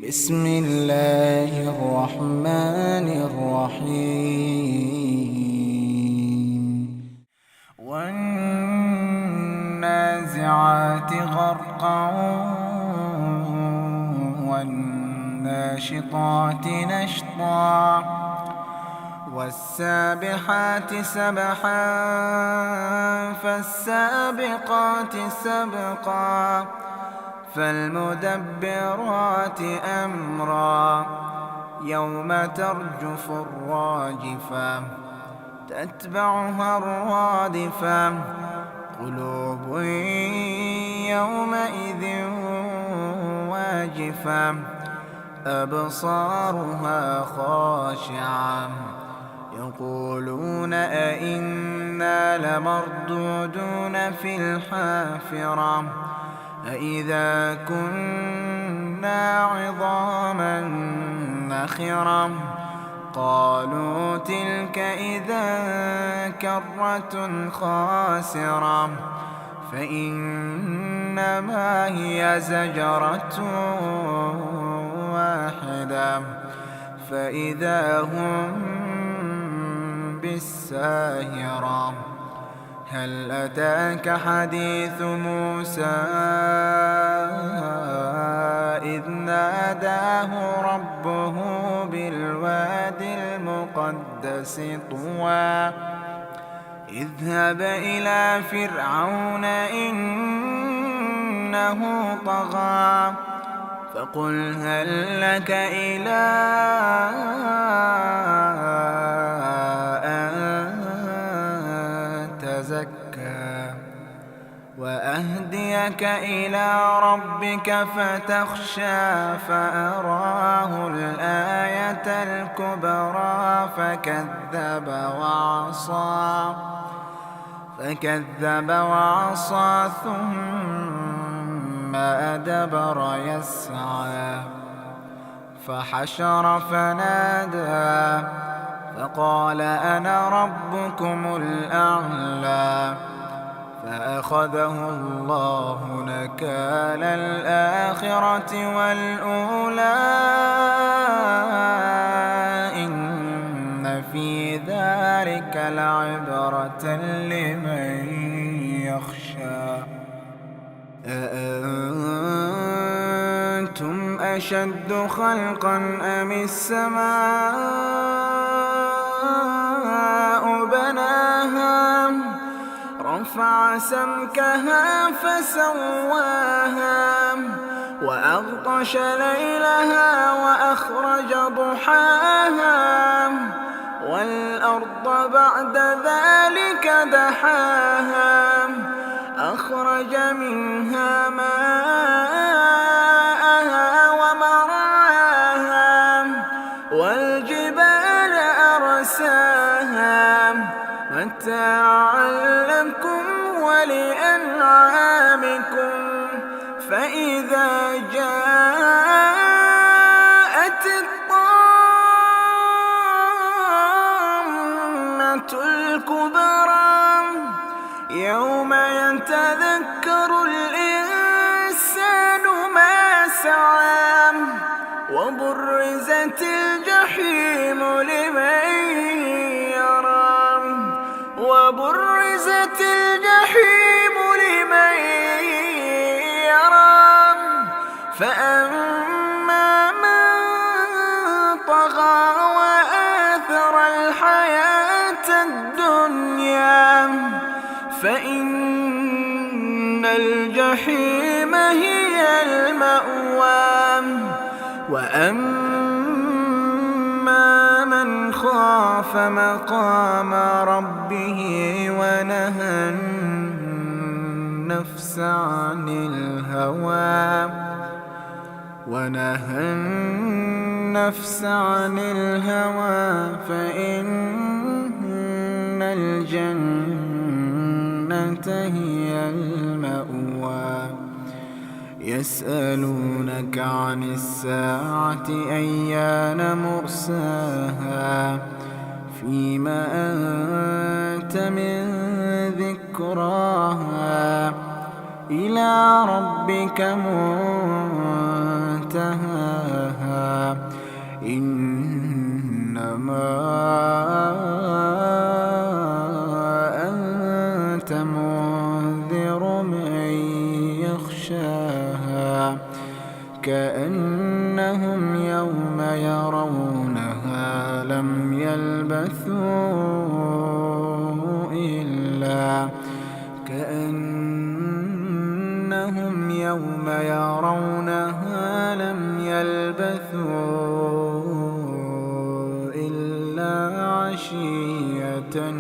بسم الله الرحمن الرحيم والنازعات غرقا والناشطات نشطا والسابحات سبحا فالسابقات سبقا فالمدبرات أمرا يوم ترجف الراجفة تتبعها الرادفة قلوب يومئذ واجفة أبصارها خاشعة يقولون أئنا لمردودون في الحافرة أإذا كنا عظاما نخرة قالوا تلك إذا كرة خاسرة فإنما هي زجرة واحدة فإذا هم بالساهرة هل أتاك حديث موسى إذ ناداه ربه بالواد المقدس طوى اذهب إلى فرعون إنه طغى فقل هل لك إلى تزكى وأهديك إلى ربك فتخشى فأراه الآية الكبرى فكذب وعصى ثم أدبر يسعى فحشر فنادى فقال أنا ربكم الأعلى فأخذه الله نكال الآخرة والأولى إن في ذلك لعبرة لمن يخشى أأنتم أشد خلقا أم السماء بناها رفع سمكها فسواها وأغطش ليلها وأخرج ضحاها والأرض بعد ذلك دحاها أخرج منها ماءها ومرعاها والجبال أرساها متاعا لكم ولأنعامكم فإذا جاءت الطامة الكبرى يوم يتذكر الإنسان ما سعى وبرزت الجحيم لمن وبرزت الجحيم لمن يرى فأما من طغى وآثر الحياة الدنيا فإن الجحيم هي المأوى وأما من خاف مقام ربه ونهى النفس عن الهوى فإن الجنة هي المأوى يسألونك عن الساعة أيان مرساها فيما أنت من ذكراها إلى ربك منتهاها منتهاها إنما أنت منذر من يخشاها كأنهم يوم يرونها لم يلبثوا إلا عشية